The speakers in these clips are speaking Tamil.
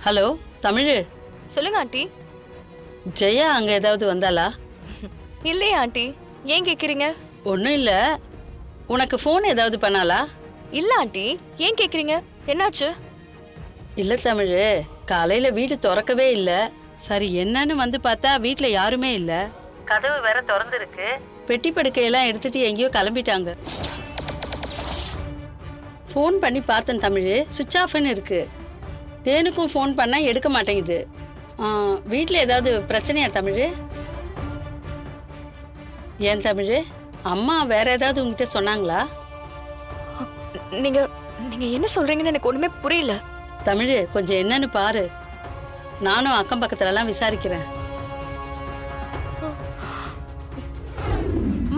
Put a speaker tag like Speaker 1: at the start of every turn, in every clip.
Speaker 1: ஹலோ தமிழ்.
Speaker 2: சொல்லுங்க ஆண்டி.
Speaker 1: ஜெயா அங்க ஏதாவது வந்தாளா?
Speaker 2: இல்லையே ஆண்டி, ஏன் கேக்குறீங்க?
Speaker 1: ஒன்றும் இல்லை, உனக்கு ஃபோன் ஏதாவது பண்ணாளா?
Speaker 2: இல்ல ஆண்டி, ஏன் கேக்குறீங்க? என்னாச்சு?
Speaker 1: இல்லை தமிழ், காலையில் வீடு திறக்கவே இல்லை. சரி என்னன்னு வந்து பார்த்தா வீட்டில் யாருமே இல்லை. கதவு வேற திறந்துருக்கு. பெட்டி படுக்கையெல்லாம் எடுத்துட்டு எங்கேயோ கிளம்பிட்டாங்க. ஃபோன் பண்ணி பார்த்தேன் தமிழ், சுவிட்ச் ஆஃப்னு இருக்கு. தேனுக்கும் ஃபோன் பண்ணால் எடுக்க மாட்டேங்குது. வீட்டில் ஏதாவது பிரச்சனையா தமிழ்? ஏன் தமிழ், அம்மா வேற ஏதாவது உங்ககிட்ட சொன்னாங்களா?
Speaker 2: நீங்க நீங்க என்ன சொல்றீங்கன்னு எனக்கு ஒண்ணுமே புரியல.
Speaker 1: தமிழ் கொஞ்சம் என்னன்னு பாரு, நானும் அக்கம் பக்கத்துலலாம் விசாரிக்கிறேன்.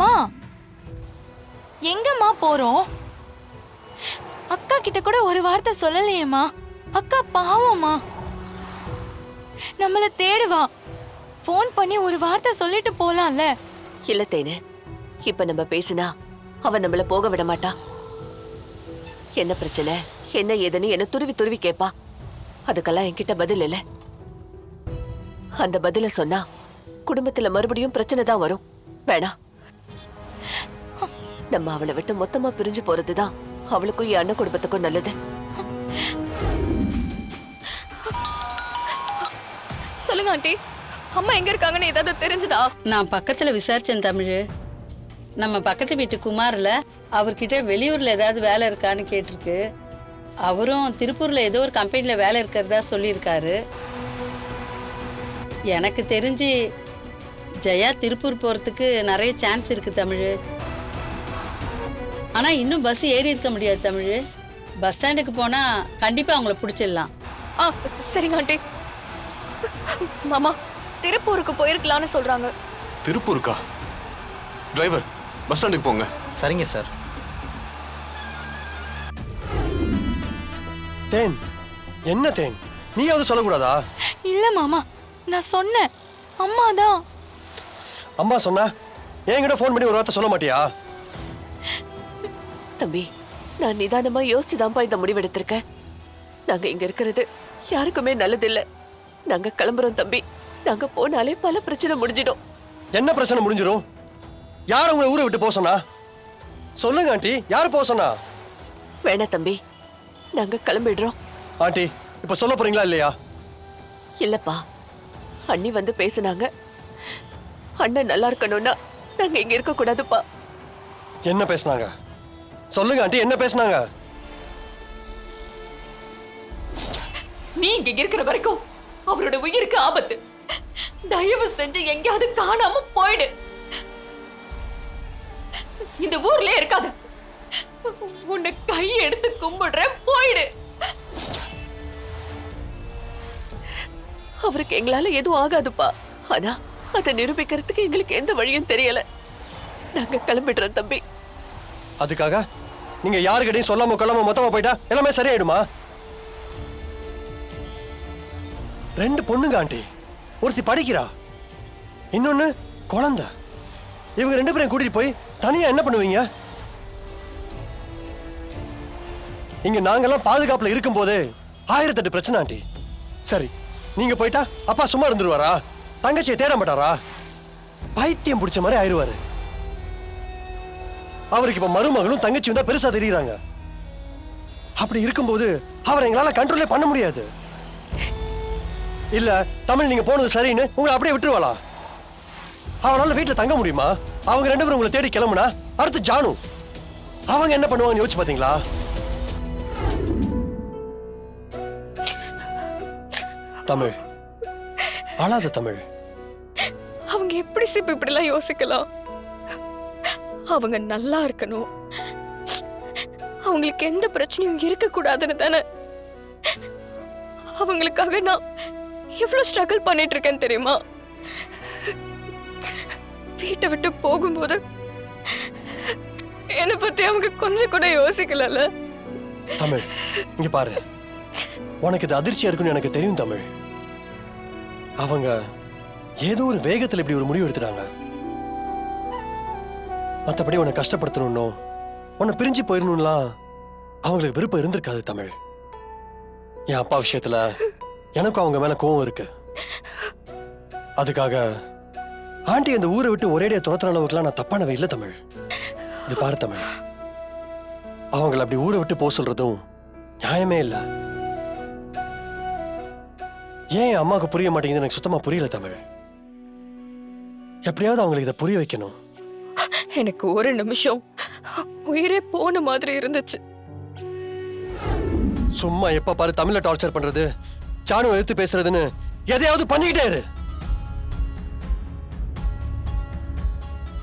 Speaker 3: மா, எங்கம்மா போறோம்? அக்கா கிட்ட கூட ஒரு வார்த்தை சொல்லலையேம்மா. அக்கா பாவம்மா, நம்மள தேடுவா. ஃபோன் பண்ணி ஒரு வார்த்தை சொல்லிட்டு போலாம்ல.
Speaker 4: இல்ல தேனு, இப்ப நம்ம பேசினா அவன் நம்மள போக விட மாட்டா. என்ன பிரச்சனை என்ன ஏதுன்னு என்ன துருவி துருவி கேப்பா. அதுக்கெல்லாம் என்கிட்ட பதில் இல்ல. அந்த பதில சொன்னா குடும்பத்துல மறுபடியும் பிரச்சனை தான் வரும். வேணா, நம்ம அவளை விட்டு மொத்தமா பிரிஞ்சு போறதுதான் அவளுக்கும் என் அண்ணன் குடும்பத்துக்கும் நல்லது.
Speaker 2: சொல்லுங்க ஆண்டி, அம்மா எங்க இருக்காங்கன்னு ஏதாவது தெரிஞ்சுதா?
Speaker 1: நான் பக்கத்தில் விசாரித்தேன் தமிழ். நம்ம பக்கத்து வீட்டு குமாரில் அவர்கிட்ட வெளியூரில் ஏதாவது வேலை இருக்கான்னு கேட்டிருக்கு. அவரும் திருப்பூரில் ஏதோ ஒரு கம்பெனியில் வேலை இருக்கிறதா சொல்லியிருக்காரு. எனக்கு தெரிஞ்சு ஜெயா திருப்பூர் போகிறதுக்கு நிறைய சான்ஸ் இருக்குது தமிழ். ஆனால் இன்னும் பஸ் ஏறி இருக்க முடியாது தமிழ். பஸ் ஸ்டாண்டுக்கு போனால் கண்டிப்பாக அவங்கள பிடிச்சிடலாம்.
Speaker 2: சரிங்க ஆண்டி. மாமா திருப்பூருக்கு போயிருக்கலாம்னு சொல்றாங்க.
Speaker 5: திருப்பூருக்கா? டிரைவர் பஸ் ஸ்டாண்டுக்கு போங்க.
Speaker 6: சரிங்க சார்.
Speaker 7: தேன், என்ன தேன், நீயாவது சொல்லக்கூடாதா?
Speaker 3: இல்ல மாமா, நான் சொன்னேன். அம்மா தான்.
Speaker 7: அம்மா சொன்னா என்கிட்ட ஃபோன் பண்ணி ஒரு வார்த்தை சொல்ல மாட்டியா?
Speaker 4: தம்பி, நான் நிதானமா யோசிச்சுதான்ப்பா இந்த முடிவெடுத்திருக்கேன். நாங்க இங்க இருக்கிறது யாருக்குமே நல்லதில்ல. நாங்க கிளம்புறோம் தம்பி. நாங்க போனாலே பல பிரச்சனை முடிஞ்சிடும்.
Speaker 7: என்ன பிரச்சனை முடிஞ்சிடும்? யார் உங்களை ஊரை விட்டு போக சொன்னா? சொல்லுங்க ஆண்டி, யார் போக சொன்னா?
Speaker 4: வேணா தம்பி, நாங்க கிளம்பிடுறோம்.
Speaker 7: ஆண்டி, இப்ப சொல்ல போறீங்களா இல்லையா?
Speaker 4: இல்லப்பா, அண்ணி வந்து பேசுனாங்க. அண்ணன் நல்லா இருக்கணும்னா நாங்க இங்க இருக்க கூடாதுப்பா.
Speaker 7: என்ன பேசுனாங்க? சொல்லுங்க ஆண்டி, என்ன பேசுனாங்க?
Speaker 4: நீ இங்க இருக்கிற வரைக்கும் அவரோட உயிருக்கு ஆபத்து. தயவு செஞ்சு எங்கேயாவது காணாம போயிடு. இந்த ஊர்லயே இருக்காத. உன்னை கை எடுத்து கும்பிடுறேன், போயிடு. அவருக்கு எங்களால எதுவும் ஆகாதுப்பா. ஆனா அதை நிரூபிக்கிறதுக்கு எங்களுக்கு எந்த வழியும் தெரியல. நாங்க கிளம்பிடுறோம் தம்பி.
Speaker 7: அதுக்காக நீங்க யாருக்கிட்டையும் சொல்லாம கொள்ளாம மொத்தமா போயிட்டா எல்லாமே சரியாயிடுமா? ரெண்டு பொண்ணுங்க ஆண்டி, ஒருத்தி படிக்கிறா, இன்னொன்னு குழந்தை. இவங்க ரெண்டு பேரையும் கூட்டிட்டு போய் தனியா என்ன பண்ணுவீங்க? இங்க நாங்கெல்லாம் பாதுகாப்புல இருக்கும் போது 1008 பிரச்சனை ஆண்டி. சரி, நீங்க போயிட்டா அப்பா சும்மா இருந்துருவாரா? தங்கச்சியை தேட மாட்டாரா? பைத்தியம் பிடிச்ச மாதிரி ஆயிடுவாரு. அவருக்கு இப்ப மருமகளும் தங்கச்சியும் தான் பெருசா தெரியுறாங்க. அப்படி இருக்கும்போது அவரை எங்களால கண்ட்ரோலே பண்ண முடியாது. இல்ல தமிழ், நீங்க போனது சரின்னு உங்களை அப்படியே விட்டுருவாளா? அவனால வீட்டுல தங்க முடியுமா? அவங்க ரெண்டு பேரும் உங்களை தேடி கிளம்புனா அடுத்து ஜானு, அவங்க என்ன பண்ணுவாங்கன்னு யோசிச்சு பாத்தீங்களா? தமிழ், அழாத தமிழ்.
Speaker 2: அவங்க எப்படி சிப்ப இப்படிலாம் யோசிக்கலாம்? அவங்க நல்லா இருக்கணும், அவங்களுக்கு எந்த பிரச்சனையும் இருக்க கூடாதுன்னு தானே அவங்களுக்காக நான் எவ்வளவு ஸ்ட்ரகிள் பண்ணிட்டு இருக்கேன்னு தெரியுமா? வீட்டை விட்டு போகும்போது என்னை பத்தி அவங்க கொஞ்சம் கூட யோசிக்கல.
Speaker 7: தமிழ், இங்க பாரு, உனக்கு இது அதிர்ச்சியா இருக்குன்னு எனக்கு தெரியும் தமிழ். அவங்க ஏதோ ஒரு வேகத்துல இப்படி ஒரு முடிவு எடுத்துட்டாங்க. மத்தபடி உன்னை கஷ்டப்படுத்தணும்னோ உன்னை பிரிஞ்சு போயிடணும்லாம் அவங்களுக்கு விருப்பம் இருந்திருக்காது தமிழ். என் அப்பா விஷயத்துல எனக்கும் அவங்க மேல கோவம் இருக்கு. அதுக்காக ஆண்டி அந்த ஊரை விட்டு ஒரேடியா துரத்துற அளவுக்குலாம் நான் தப்பானவ இல்ல தமிழ். இது பாரு தமிழ், அவங்கள அப்படி ஊரை விட்டு போக சொல்றதும் நியாயமே இல்ல. ஏன் என் அம்மாவுக்கு புரிய மாட்டேங்குது எனக்கு சுத்தமா புரியல தமிழ். எப்படியாவது அவங்களுக்கு இதை புரிய வைக்கணும்.
Speaker 2: எனக்கு ஒரு நிமிஷம் உயிரே போன மாதிரி இருந்துச்சு.
Speaker 7: சும்மா எப்ப பாரு தமிழ்ல டார்ச்சர் பண்றது, சாணு எதிர்த்து பேசுறதுன்னு எதையாவது பண்ணிக்கிட்டே இரு.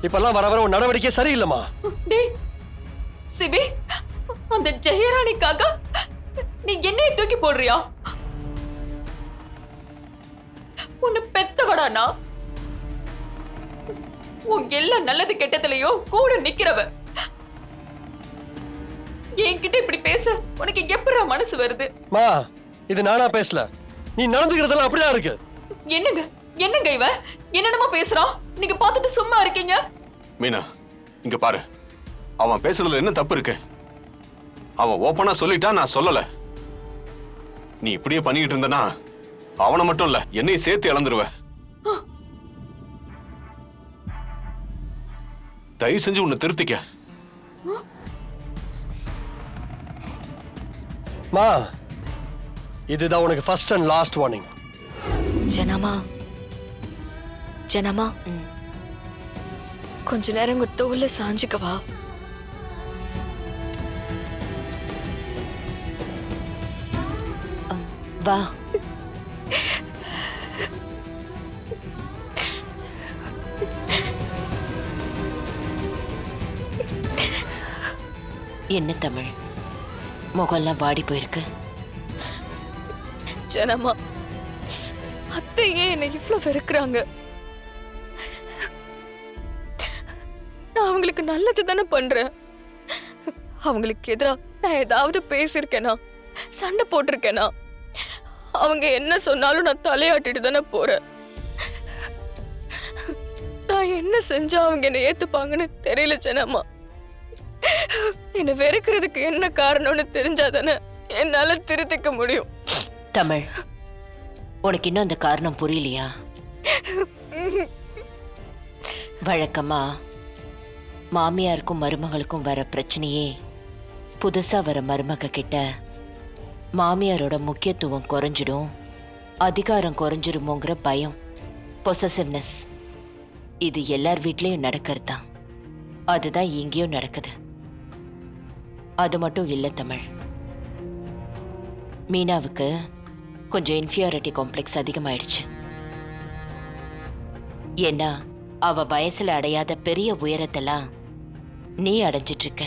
Speaker 7: இப்பெல்லாம் வர வர உன் நடவடிக்கை சரியில்லைமா.
Speaker 2: டேய் சிபி, அந்த ஜெயராணிக்காக நீ என்னைய தூக்கி போடுறியா? உன்னை பெத்தவடானா? உன் எல்லா நல்லது கெட்டதுலயோ கூட நிக்கிறவ என்கிட்ட இப்படி பேச உனக்கு எப்படா மனசு வருது?
Speaker 7: மா, இது நானா பேசல, நீ நடந்துக்கிறதெல்லாம் அப்படிதான் இருக்கு.
Speaker 2: என்னங்க என்னங்க இவ என்னென்னமோ பேசுறான், நீங்க பார்த்துட்டு சும்மா இருக்கீங்க?
Speaker 5: மீனா, இங்க பாரு, அவன் பேசுறதுல என்ன தப்பு இருக்கு? அவன் ஓப்பனா சொல்லிட்டா, நான் சொல்லல. நீ இப்படியே பண்ணிக்கிட்டு இருந்தனா அவனை மட்டும் இல்ல என்னையும் சேர்த்து இழந்துருவ. தயவு செஞ்சு உன்னை திருத்திக்க.
Speaker 7: மா, இதுதான் உனக்கு ஃபர்ஸ்ட் அண்ட் லாஸ்ட் வார்னிங்.
Speaker 2: ஜனமா ஜனமா, கொஞ்ச நேரம் உங்க தோல்ல சாஞ்சுக்கவா?
Speaker 4: வா. என்ன தமிழ், முகம்லாம் வாடி போயிருக்கு?
Speaker 2: ஜனமா, அத்தை ஏன் என்னை இவ்வளவு வெறுக்கிறாங்க? நான் அவங்களுக்கு நல்லது தானே பண்றேன். அவங்களுக்கு எதிரா நான் ஏதாவது பேசியிருக்கேனா, சண்டை போட்டிருக்கேனா? அவங்க என்ன சொன்னாலும் நான் தலையாட்டிட்டு தானே போறேன். நான் என்ன செஞ்சா அவங்க என்னை ஏத்துப்பாங்கன்னு தெரியல ஜனமா. என்னை வெறுக்கிறதுக்கு என்ன காரணம்னு தெரிஞ்சாதானே என்னால திருத்திக்க முடியும்.
Speaker 4: தமிழ், உனக்கு இன்னும் அந்த காரணம் புரியலையா? வழக்கமா மாமியாருக்கும் மருமகளுக்கும் வர பிரச்சனையே புதுசா வர மருமக கிட்ட மாமியாரோட முக்கியத்துவம் குறைஞ்சிடும், அதிகாரம் குறைஞ்சிருமோங்கிற பயம், பொசசிவ்னஸ். இது எல்லார் வீட்லயும் நடக்கிறது தான். அதுதான் இங்கேயும் நடக்குது. அது மட்டும் இல்ல தமிழ், மீனாவுக்கு கொஞ்சம் இன்ஃபியாரிட்டி காம்ப்ளெக்ஸ் அதிகமாயிடுச்சு. ஏன்னா அவ வயசுல அடையாத பெரிய உயரத்தெல்லாம் நீ அடைஞ்சிட்டு இருக்க.